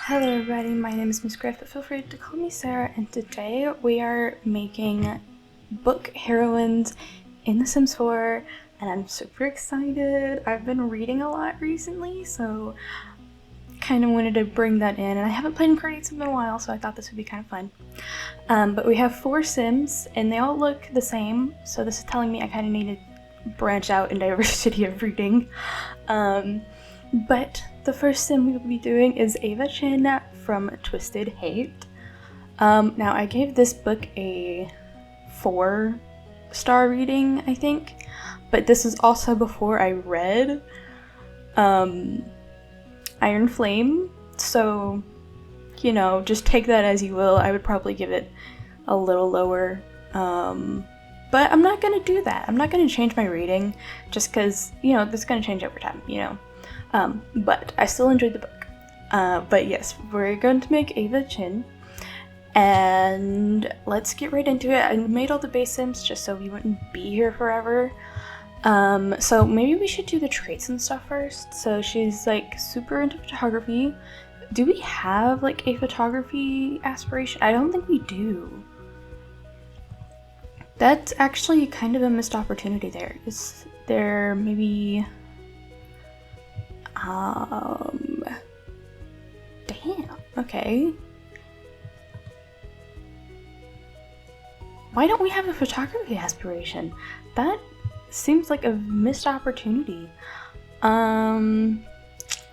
Hello everybody, my name is MsGryff, but feel free to call me Sarah, and today we are making book heroines in The Sims 4, and I'm super excited. I've been reading a lot recently, so kind of wanted to bring that in, and I haven't played in Creates in a while, so I thought this would be kind of fun. But we have 4 Sims, and they all look the same, so this is telling me I kind of need to branch out in diversity of reading. But the first sim we will be doing is Ava Chen from Twisted Hate. Now I gave this book a 4-star reading, I think, but this is also before I read Iron Flame, so, you know, just take that as you will. I would probably give it a little lower, but I'm not gonna do that. I'm not gonna change my rating just because, you know, this is gonna change over time, you know. But I still enjoyed the book. But yes, we're going to make Ava Chen, and let's get right into it. I made all the base sims just so we wouldn't be here forever. So maybe we should do the traits and stuff first. So she's like super into photography. Do we have like a photography aspiration? I don't think we do. That's actually kind of a missed opportunity there. Is there maybe... damn, okay. Why don't we have a photography aspiration? That seems like a missed opportunity.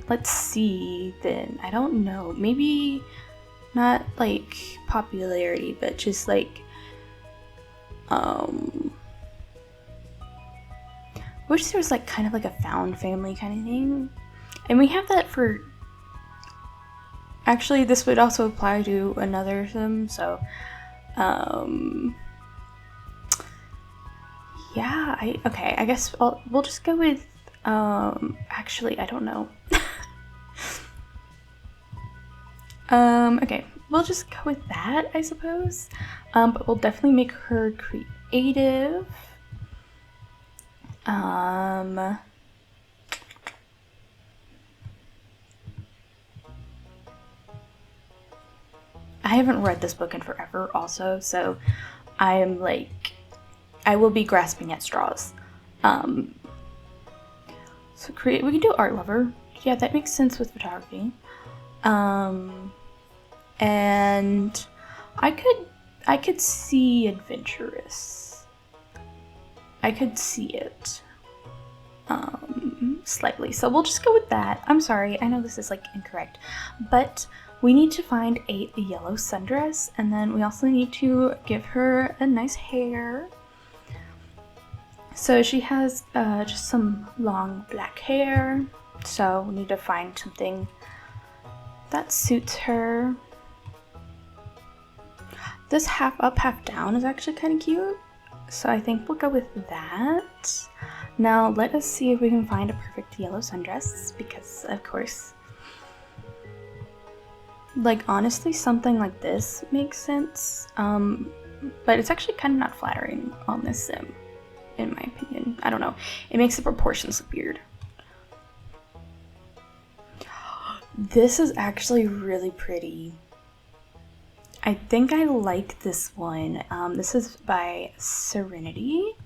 Let's see then. I don't know. Maybe not like popularity, but just like, wish there was like kind of like a found family kind of thing. And we have that for... Actually, this would also apply to another sim, so... yeah, okay, I guess we'll just go with... actually, I don't know. Okay, we'll just go with that, I suppose. But we'll definitely make her creative. I haven't read this book in forever also, so I am like, I will be grasping at straws. So we can do art lover. Yeah, that makes sense with photography. And I could see adventurous. I could see it. Slightly. So we'll just go with that. I'm sorry, I know this is like incorrect, but we need to find a yellow sundress, and then we also need to give her a nice hair. So she has just some long black hair, so we need to find something that suits her. This half up, half down is actually kind of cute, so I think we'll go with that. Now let us see if we can find a perfect yellow sundress, because of course, like honestly something like this makes sense, but it's actually kind of not flattering on this sim, in my opinion. I don't know, it makes the proportions look weird. This is actually really pretty. I think I like this one. This is by Serenity.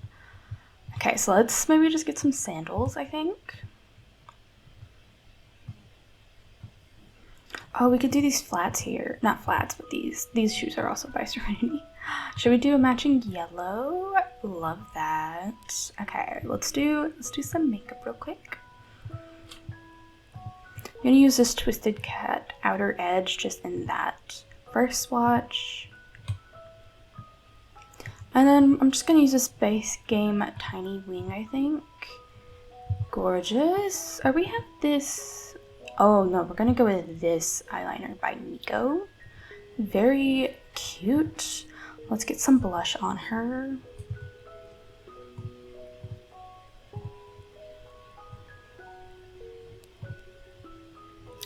Okay, so let's maybe just get some sandals, I think. Oh, we could do these flats here. Not flats, but these shoes are also by Serenity. Should we do a matching yellow? Love that. Okay, let's do some makeup real quick. I'm gonna use this Twisted Cat outer edge just in that first swatch. And then I'm just gonna use this base game Tiny Wing, I think. Gorgeous. We have this... Oh no, we're gonna go with this eyeliner by Nico. Very cute. Let's get some blush on her.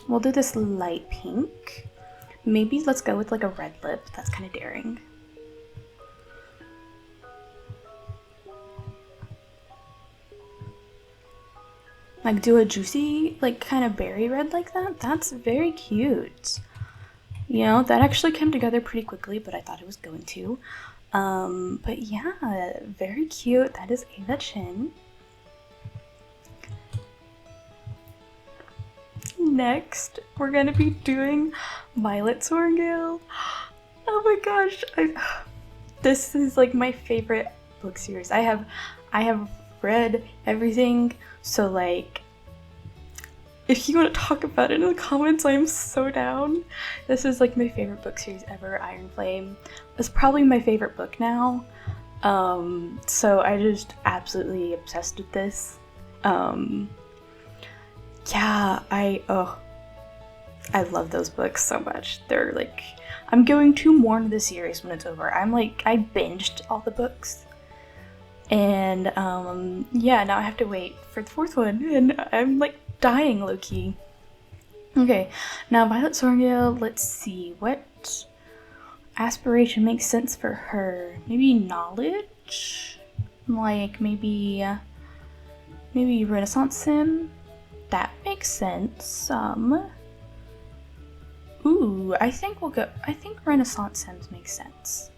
We'll do this light pink. Maybe let's go with like a red lip. That's kind of daring. Like do a juicy, like kind of berry red like that. That's very cute. You know, that actually came together pretty quickly, but I thought it was going to. But yeah, very cute. That is Ava Chen. Next, we're gonna be doing Violet Sorrengail. Oh my gosh, this is like my favorite book series. I have read everything, so like, if you want to talk about it in the comments, I am so down. This is like my favorite book series ever. Iron Flame is probably my favorite book now. So I just absolutely obsessed with this. Yeah, I love those books so much. They're like, I'm going to mourn the series when it's over. I binged all the books. And yeah, now I have to wait for the fourth one, and I'm like dying low-key. Okay, now Violet Sorrengail, let's see, what aspiration makes sense for her? Maybe knowledge? Like maybe Renaissance sim? That makes sense. Ooh, I think Renaissance sims makes sense.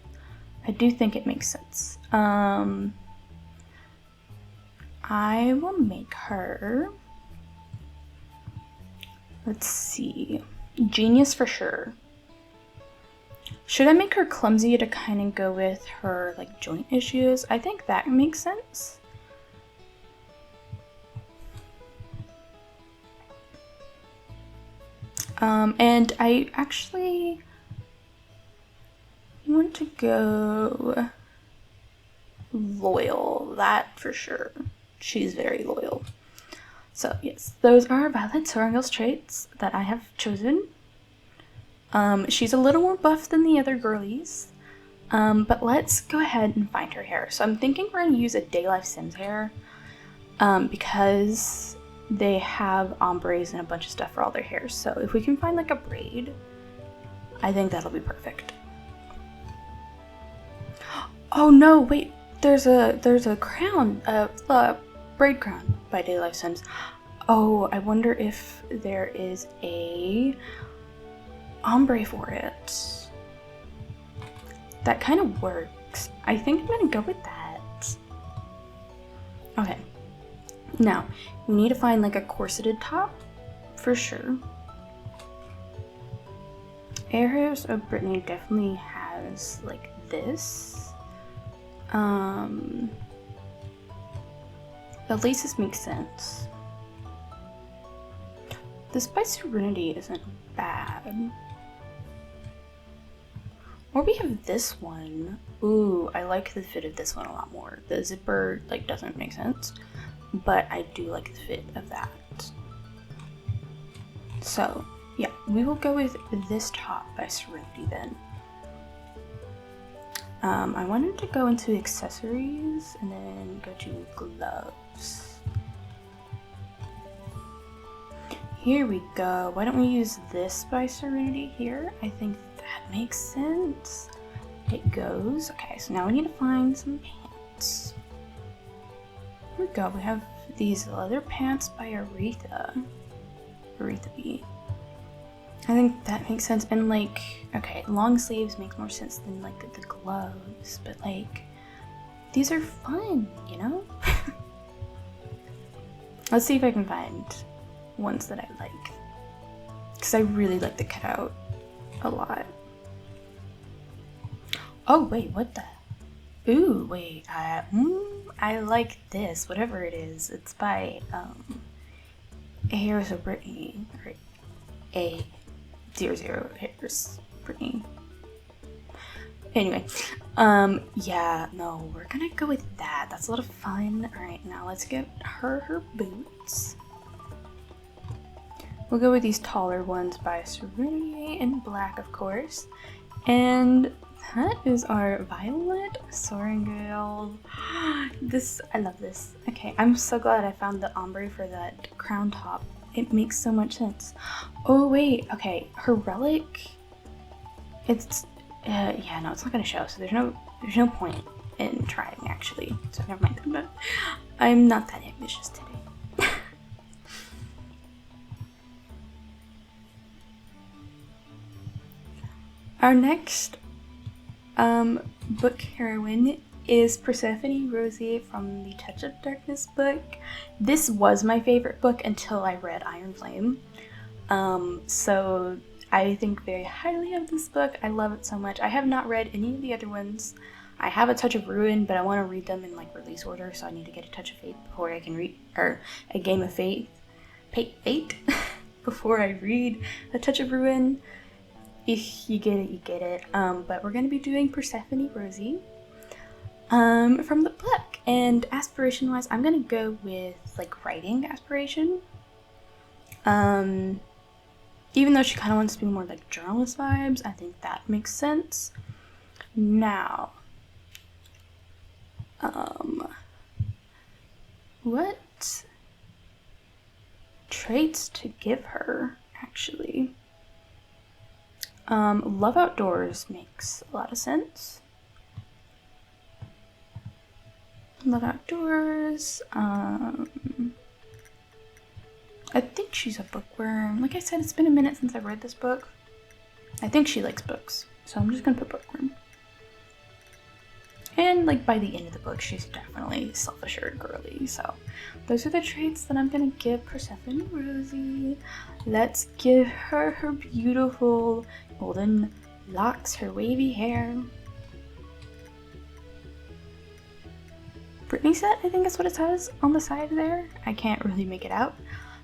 I do think it makes sense. I will make her, let's see, genius for sure. Should I make her clumsy to kind of go with her like joint issues? I think that makes sense. And I actually want to go loyal, that for sure. She's very loyal. So yes, those are Violet Sorrengail's traits that I have chosen. She's a little more buff than the other girlies, but let's go ahead and find her hair. So I'm thinking we're gonna use a Day Life Sims hair, because they have ombres and a bunch of stuff for all their hair. So if we can find like a braid, I think that'll be perfect. Oh no, wait, there's a crown, braid crown by Day Life Sims. Oh, I wonder if there is a ombre for it. That kind of works. I think I'm gonna go with that. Okay. Now, we need to find like a corseted top for sure. Yarrows of Brittany definitely has like this. The laces make sense. This by Serenity isn't bad. Or we have this one. Ooh, I like the fit of this one a lot more. The zipper like doesn't make sense, but I do like the fit of that. So yeah, we will go with this top by Serenity then. I wanted to go into accessories and then go to gloves. Here we go. Why don't we use this by Serenity here? I think that makes sense. It goes. Okay, so now we need to find some pants. Here we go. We have these leather pants by Aretha B. I think that makes sense. And like, okay, long sleeves makes more sense than like the gloves, but like, these are fun, you know? Let's see if I can find ones that I like, because I really like the cutout a lot. Oh wait, what the? Ooh, wait, I like this, whatever it is. It's by Hairs of Brittany, or A00 Hairs Brittany. Anyway, yeah, no, we're gonna go with that. That's a lot of fun. All right, now let's get her boots. We'll go with these taller ones by Serenity in black, of course. And that is our Violet Sorrengail. I love this. Okay, I'm so glad I found the ombre for that crown top. It makes so much sense. Oh wait, okay, her relic, it's, yeah, no, it's not gonna show, so there's no point in trying actually, so never mind. I'm not that ambitious today. Our next book heroine is Persephone Rosi from the Touch of Darkness book. This was my favorite book until I read Iron Flame. So I think very highly of this book. I love it so much. I have not read any of the other ones. I have a Touch of Ruin, but I want to read them in like release order, so I need to get a Touch of Fate before I can read, or a Game of Fate before I read a Touch of Ruin. If you get it, you get it. But we're going to be doing Persephone Rosi from the book. And aspiration-wise, I'm going to go with like writing aspiration. Even though she kind of wants to be more like journalist vibes, I think that makes sense. Now, what traits to give her, actually? Love outdoors makes a lot of sense. Love outdoors. I think she's a bookworm. Like I said, it's been a minute since I've read this book. I think she likes books, so I'm just gonna put bookworm. And like by the end of the book, she's definitely self-assured girly. So those are the traits that I'm gonna give Persephone Rosi. Let's give her her beautiful golden locks, her wavy hair. Britney set, I think is what it says on the side there. I can't really make it out,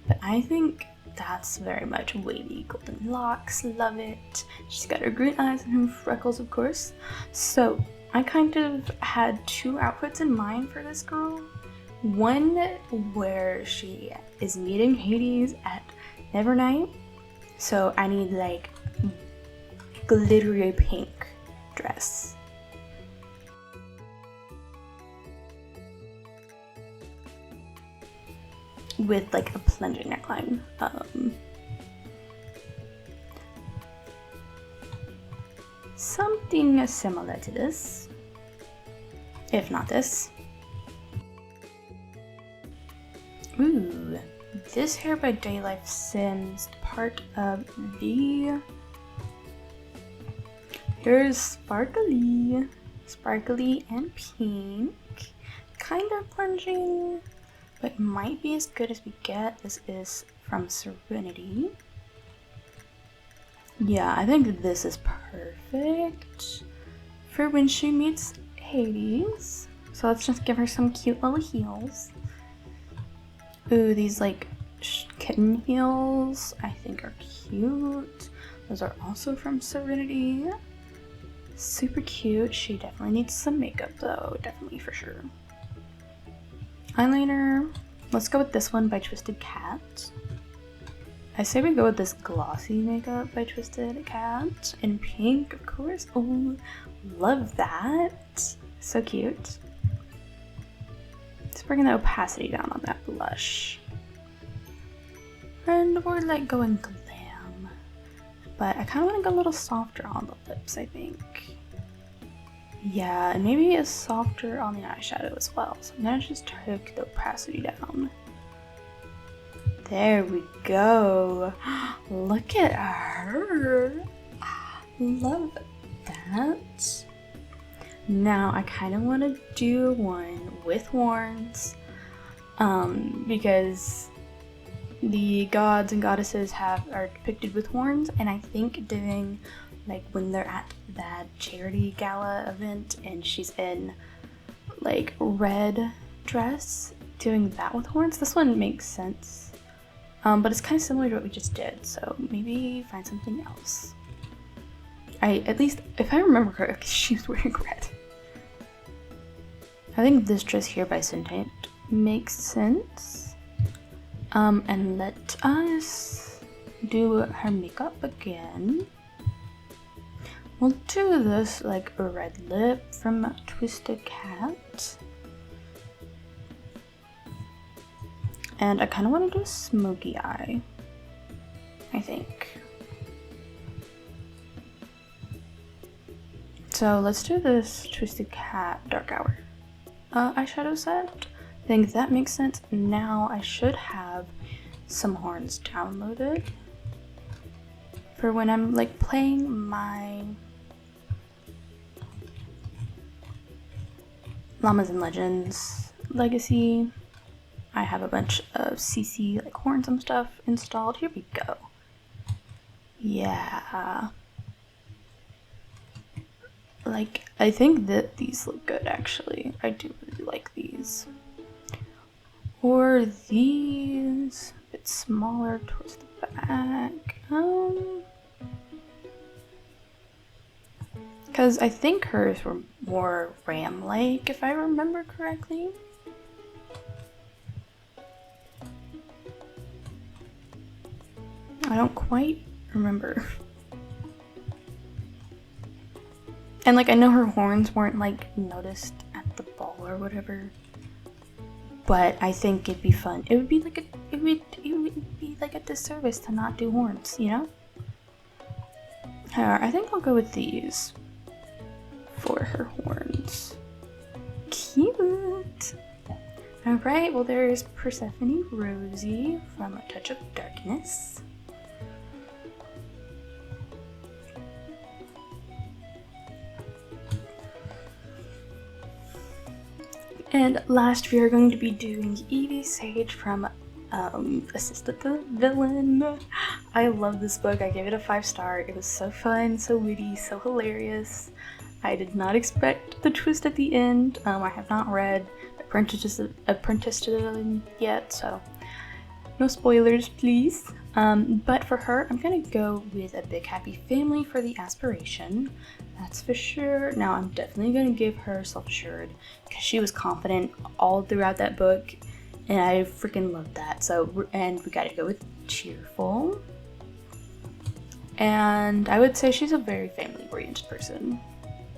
but I think that's very much wavy golden locks. Love it. She's got her green eyes and her freckles, of course. So I kind of had two outfits in mind for this girl. One where she is meeting Hades at Nevernight. So I need like glittery pink dress. With like a plunging neckline. Something similar to this, if not this. Ooh, this hair by Daylife Sims, part of the... Here's sparkly and pink, kind of plunging, but might be as good as we get. This is from Serenity. Yeah, I think this is perfect for when she meets Hades. So let's just give her some cute little heels. Ooh, these like kitten heels I think are cute. Those are also from Serenity. Super cute. She definitely needs some makeup though, definitely for sure. Eyeliner. Let's go with this one by Twisted Cat. I say we go with this glossy makeup by Twisted Cat in pink, of course. Oh, love that. So cute. Let's bring the opacity down on that blush. And we're like going glam. But I kind of want to go a little softer on the lips, I think. Yeah, and maybe a softer on the eyeshadow as well. So I'm gonna just take the opacity down. There we go. Look at her. Love that. Now I kind of want to do one with horns, because the gods and goddesses are depicted with horns, and I think doing like when they're at that charity gala event and she's in like red dress, doing that with horns. This one makes sense. But it's kind of similar to what we just did, so maybe find something else. At least, if I remember correctly, she was wearing red. I think this dress here by Sentient makes sense. And let us do her makeup again. We'll do this like a red lip from Twisted Cat. And I kind of want to do a smoky eye, I think. So let's do this Twisted Cat Dark Hour eyeshadow set. I think that makes sense. Now I should have some horns downloaded for when I'm like playing my Llamas and Legends Legacy. I have a bunch of CC like horns and stuff installed. Here we go. Yeah. Like, I think that these look good actually. I do really like these. Or these, a bit smaller towards the back. Because I think hers were more ram-like, if I remember correctly. I don't quite remember. And like, I know her horns weren't like noticed at the ball or whatever, but I think it'd be fun. It would be like it would be like a disservice to not do horns, you know? I think I'll go with these for her horns. Cute. All right. Well, there's Persephone Rosi from A Touch of Darkness. And last, we are going to be doing Evie Sage from Assisted the Villain. I love this book. I gave it a 5-star. It was so fun, so witty, so hilarious. I did not expect the twist at the end. I have not read Apprentice to the Villain yet, so no spoilers, please. But for her, I'm gonna go with A Big Happy Family for the aspiration. That's for sure. Now, I'm definitely gonna give her Self-Assured because she was confident all throughout that book, and I freaking loved that. So, and we gotta go with Cheerful. And I would say she's a very family-oriented person.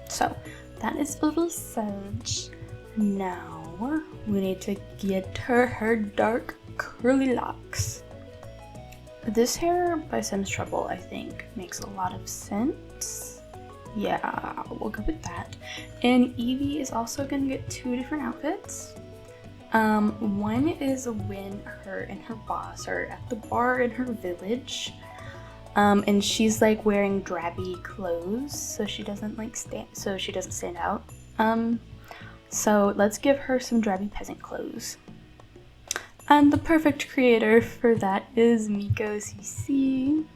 So, that is for Sage. Now, we need to get her dark curly locks. This hair by Sims Trouble, I think, makes a lot of sense. Yeah, we'll go with that. And Evie is also gonna get 2 different outfits. One is when her and her boss are at the bar in her village. And she's like wearing drabby clothes, so she doesn't stand out. So let's give her some drabby peasant clothes. And the perfect creator for that is Miko CC.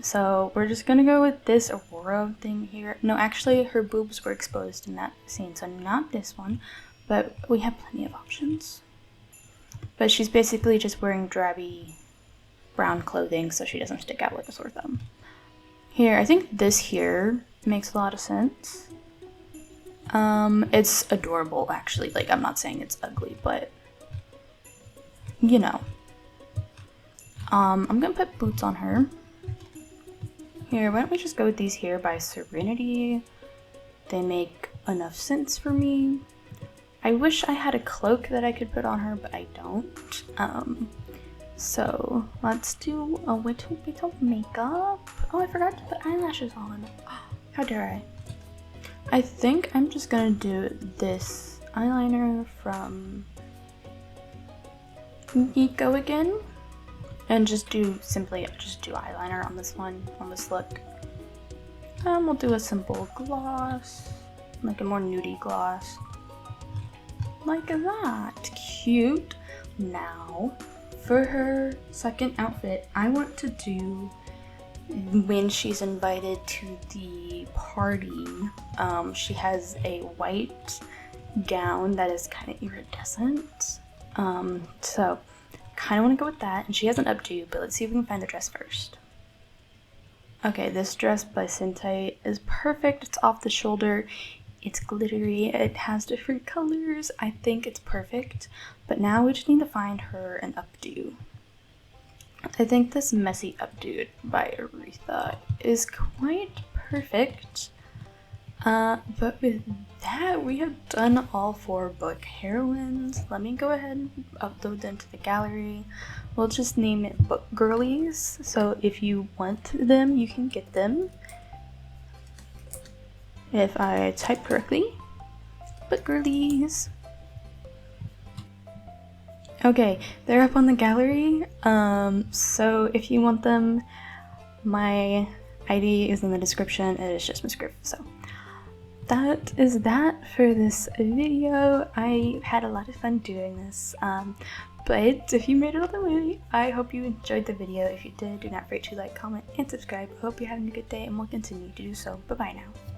So we're just gonna go with this Aurora thing here. No, actually her boobs were exposed in that scene, so not this one, but we have plenty of options. But she's basically just wearing drabby brown clothing so she doesn't stick out like a sore thumb. Here, I think this here makes a lot of sense. It's adorable actually, like I'm not saying it's ugly, but you know. I'm gonna put boots on her. Here, why don't we just go with these here by Serenity? They make enough sense for me. I wish I had a cloak that I could put on her, but I don't. So let's do a little bit of makeup. Oh, I forgot to put eyelashes on. How dare I think I'm just gonna do this eyeliner from Miko again. And just do eyeliner on this one, on this look. We'll do a simple gloss, like a more nudie gloss. Like that. Cute. Now, for her second outfit, I want to do when she's invited to the party. She has a white gown that is kind of iridescent. So kind of want to go with that, and she has an updo, but let's see if we can find the dress first. Okay, this dress by Sentai is perfect. It's off the shoulder, it's glittery, it has different colors. I think it's perfect, but now we just need to find her an updo. I think this messy updo by Aretha is quite perfect. But with that, we have done all 4 book heroines. Let me go ahead and upload them to the gallery. We'll just name it Book Girlies, so if you want them, you can get them. If I type correctly, Book Girlies. Okay, they're up on the gallery, so if you want them, My ID is in the description. It is just MsGryff. So that is that for this video. I had a lot of fun doing this. But if you made it all the way, I hope you enjoyed the video. If you did, do not forget to like, comment, and subscribe. I hope you're having a good day and will continue to do so. Bye bye now.